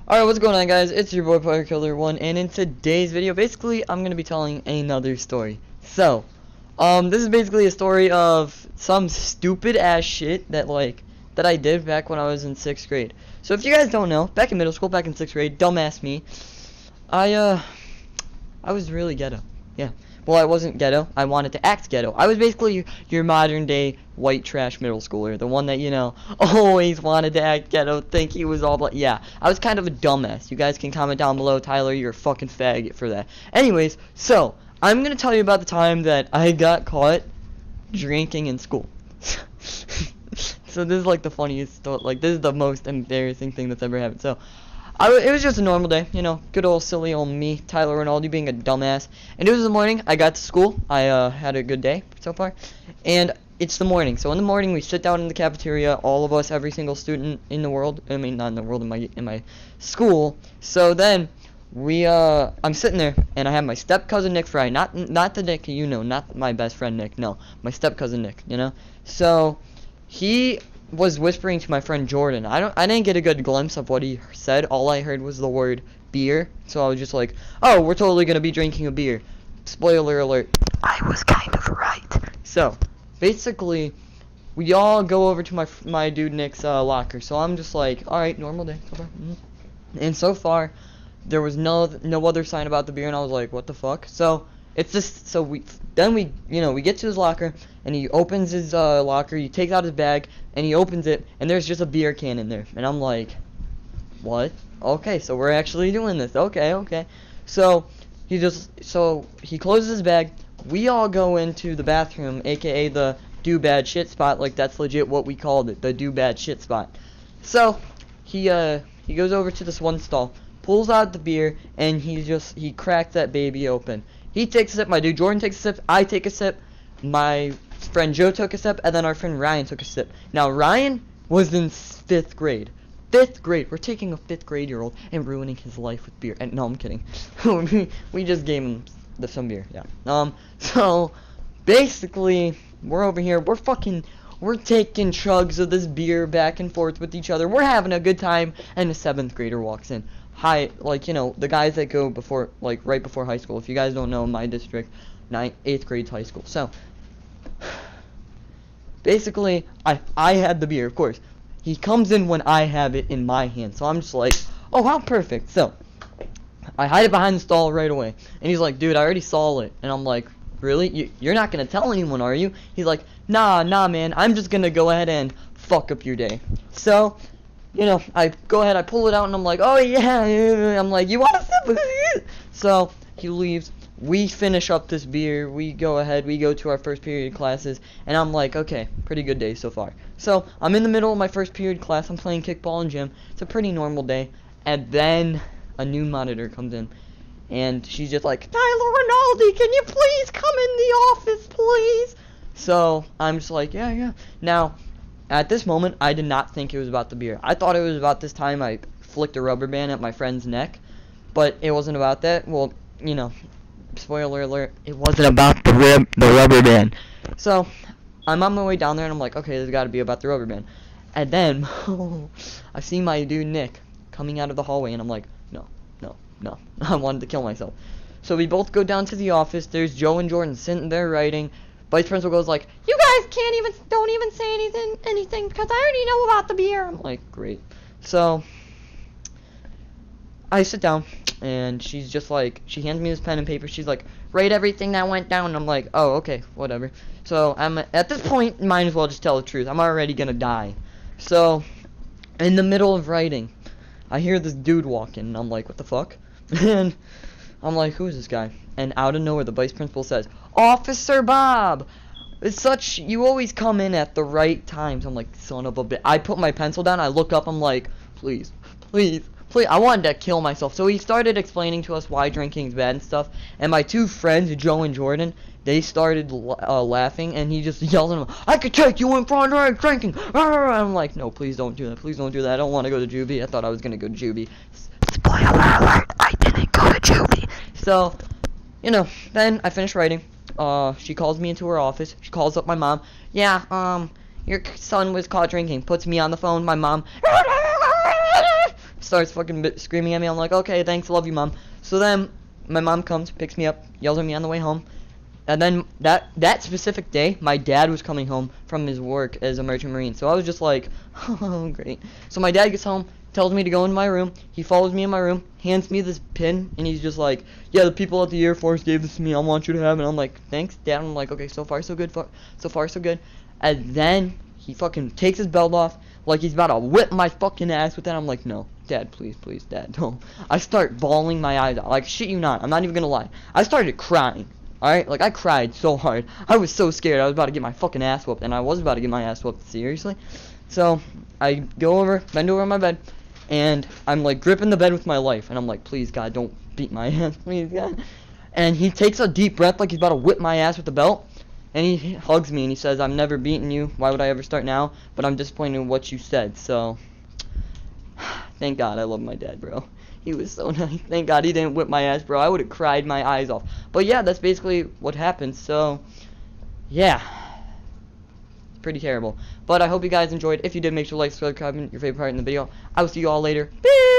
Alright, what's going on, guys? It's your boy Killer1, and in today's video, basically, I'm gonna be telling another story. So, this is basically a story of some stupid ass shit that I did back when I was in 6th grade. So if you guys don't know, back in middle school, back in 6th grade, dumbass me, I was really ghetto. Yeah. Well, I wasn't ghetto. I wanted to act ghetto. I was basically your modern day white trash middle schooler. The one that, you know, always wanted to act ghetto, think he was all yeah. I was kind of a dumbass. You guys can comment down below, Tyler, you're a fucking faggot for that. Anyways, so, I'm going to tell you about the time that I got caught drinking in school. So this is like the funniest story. Like, this is the most embarrassing thing that's ever happened. So, it was just a normal day, you know, good old silly old me, Tyler Rinaldi, being a dumbass. And it was the morning, I got to school, I had a good day so far, and it's the morning. So in the morning, we sit down in the cafeteria, all of us, every single student in the world, I mean, not in the world, in my school. So then, I'm sitting there, and I have my step-cousin Nick Fry, not the Nick you know, not my best friend Nick, no, my step-cousin Nick, you know. So, he was whispering to my friend Jordan. I didn't get a good glimpse of what he said. All I heard was the word beer. So I was just like, oh, we're totally gonna be drinking a beer. Spoiler alert, I was kind of right. So basically, we all go over to my dude Nick's locker. So I'm just like, all right, normal day so far. And so far, there was no other sign about the beer, and I was like, what the fuck? So it's just, so we get to his locker, and he opens his locker, he takes out his bag, and he opens it, and there's just a beer can in there. And I'm like, what? Okay, so we're actually doing this. Okay. So he closes his bag. We all go into the bathroom, aka the do bad shit spot. Like, that's legit what we called it, the do bad shit spot. So he goes over to this one stall, pulls out the beer, and he cracks that baby open. He takes a sip, my dude Jordan takes a sip, I take a sip, my friend Joe took a sip, and then our friend Ryan took a sip. Now, Ryan was in 5th grade. 5th grade. We're taking a 5th grade-year-old and ruining his life with beer. And no, I'm kidding. We just gave him some beer, yeah. So, basically, we're over here, we're taking chugs of this beer back and forth with each other. We're having a good time, and a 7th grader walks in. Hi, like, you know, the guys that go before, like, right before high school. If you guys don't know, my district, 8th grade's high school. So, basically, I had the beer, of course. He comes in when I have it in my hand. So I'm just like, oh, how perfect. So, I hide it behind the stall right away. And he's like, dude, I already saw it. And I'm like, really? You're not going to tell anyone, are you? He's like, nah, man. I'm just going to go ahead and fuck up your day. So, you know, I go ahead, I pull it out, and I'm like, oh, yeah. I'm like, you want a sip? So, he leaves. We finish up this beer. We go ahead. We go to our first period classes. And I'm like, okay, pretty good day so far. So, I'm in the middle of my first period class. I'm playing kickball in gym. It's a pretty normal day. And then a new monitor comes in. And she's just like, Tyler Rinaldi, can you please come in the office, please? So, I'm just like, yeah. Now, at this moment, I did not think it was about the beer. I thought it was about this time I flicked a rubber band at my friend's neck. But it wasn't about that. Well, you know, spoiler alert, it wasn't about the rubber band. So, I'm on my way down there, and I'm like, okay, there's got to be about the rubber band. And then, I see my dude Nick coming out of the hallway, and I'm like, no. I wanted to kill myself. So we both go down to the office. There's Joe and Jordan sitting there writing. Vice principal goes like, you guys don't even say anything because I already know about the beer. I'm like, great. So, I sit down, and she's just like, she hands me this pen and paper. She's like, write everything that went down. And I'm like, oh, okay, whatever. So, at this point, might as well just tell the truth. I'm already gonna die. So, in the middle of writing, I hear this dude walk in, and I'm like, what the fuck? And I'm like, who is this guy? And out of nowhere, the vice principal says, Officer Bob! You always come in at the right times. I'm like, son of a bitch. I put my pencil down, I look up, I'm like, please. I wanted to kill myself. So he started explaining to us why drinking is bad and stuff. And my two friends, Joe and Jordan, they started laughing, and he just yelled at them, I could take you in front of drinking. I'm like, no, please don't do that. Please don't do that. I don't want to go to juvie. I thought I was going to go to juvie. Spoiler alert, I didn't go to juvie. So, you know, then I finished writing. She calls me into her office. She calls up my mom. Yeah, your son was caught drinking. Puts me on the phone. My mom. starts fucking screaming at me. I'm like, okay, thanks, love you, mom. So then my mom comes, picks me up, yells at me on the way home. And then that specific day, my dad was coming home from his work as a merchant marine. So I was just like, oh, great. So my dad gets home, tells me to go into my room. He follows me in my room, hands me this pin, and he's just like, yeah, the people at the Air Force gave this to me. I want you to have it. And I'm like, thanks, Dad. I'm like, okay, so far so good. So far so good. And then he fucking takes his belt off like he's about to whip my fucking ass with that. I'm like, no, Dad, please, Dad, don't. I start bawling my eyes out. Like, shit you not. I'm not even gonna lie. I started crying. Alright, like, I cried so hard. I was so scared. I was about to get my fucking ass whooped, and I was about to get my ass whooped, seriously. So, I bend over on my bed, and I'm, like, gripping the bed with my life, and I'm like, please, God, don't beat my ass, please, God. And he takes a deep breath like he's about to whip my ass with the belt, and he hugs me, and he says, I'm never beating you. Why would I ever start now? But I'm disappointed in what you said, so... Thank God I love my dad, bro. He was so nice. Thank God he didn't whip my ass, bro. I would have cried my eyes off. But yeah, that's basically what happened. So, yeah. Pretty terrible. But I hope you guys enjoyed. If you did, make sure to like, subscribe, comment your favorite part in the video. I will see you all later. Peace!